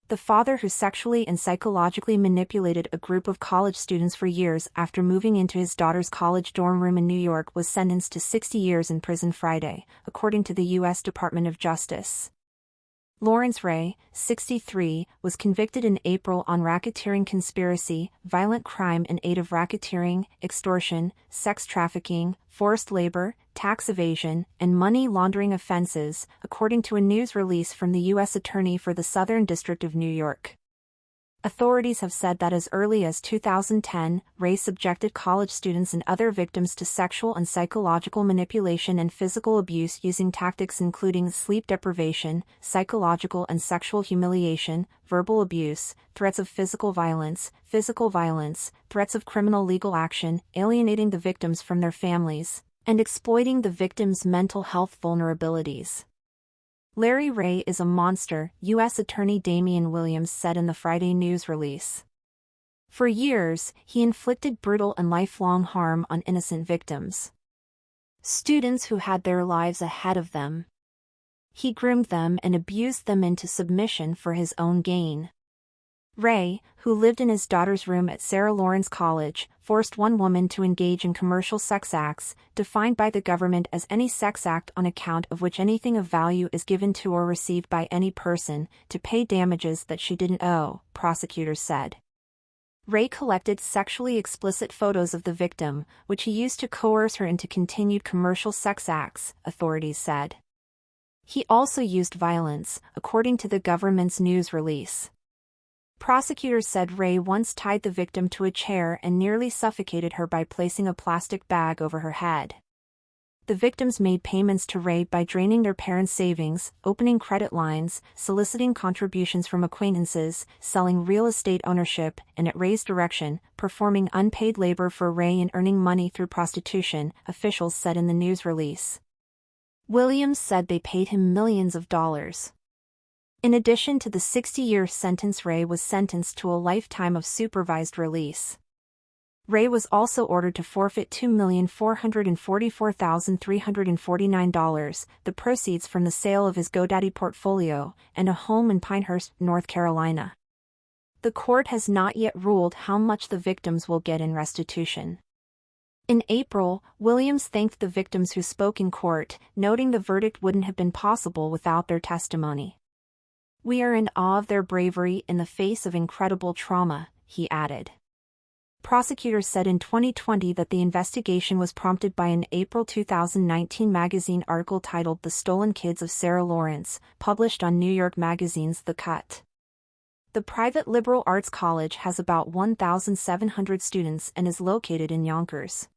The father who sexually and psychologically manipulated a group of college students for years after moving into his daughter's college dorm room in New York was sentenced to 60 years in prison Friday, according to the U.S. Department of Justice. Lawrence Ray, 63, was convicted in April on racketeering conspiracy, violent crime in aid of racketeering, extortion, sex trafficking, forced labor, tax evasion, and money laundering offenses, according to a news release from the U.S. Attorney for the Southern District of New York. Authorities have said that as early as 2010, Ray subjected college students and other victims to sexual and psychological manipulation and physical abuse using tactics including sleep deprivation, psychological and sexual humiliation, verbal abuse, threats of physical violence, threats of criminal legal action, alienating the victims from their families, and exploiting the victims' mental health vulnerabilities. Larry Ray is a monster, U.S. Attorney Damian Williams said in the Friday news release. For years, he inflicted brutal and lifelong harm on innocent victims. Students who had their lives ahead of them. He groomed them and abused them into submission for his own gain. Ray, who lived in his daughter's room at Sarah Lawrence College, forced one woman to engage in commercial sex acts, defined by the government as any sex act on account of which anything of value is given to or received by any person, to pay damages that she didn't owe, prosecutors said. Ray collected sexually explicit photos of the victim, which he used to coerce her into continued commercial sex acts, authorities said. He also used violence, according to the government's news release. Prosecutors said Ray once tied the victim to a chair and nearly suffocated her by placing a plastic bag over her head. The victims made payments to Ray by draining their parents' savings, opening credit lines, soliciting contributions from acquaintances, selling real estate ownership, and at Ray's direction, performing unpaid labor for Ray and earning money through prostitution, officials said in the news release. Williams said they paid him millions of dollars. In addition to the 60-year sentence, Ray was sentenced to a lifetime of supervised release. Ray was also ordered to forfeit $2,444,349, the proceeds from the sale of his GoDaddy portfolio, and a home in Pinehurst, North Carolina. The court has not yet ruled how much the victims will get in restitution. In April, Williams thanked the victims who spoke in court, noting the verdict wouldn't have been possible without their testimony. "We are in awe of their bravery in the face of incredible trauma," he added. Prosecutors said in 2020 that the investigation was prompted by an April 2019 magazine article titled "The Stolen Kids of Sarah Lawrence," published on New York Magazine's The Cut. The private liberal arts college has about 1,700 students and is located in Yonkers.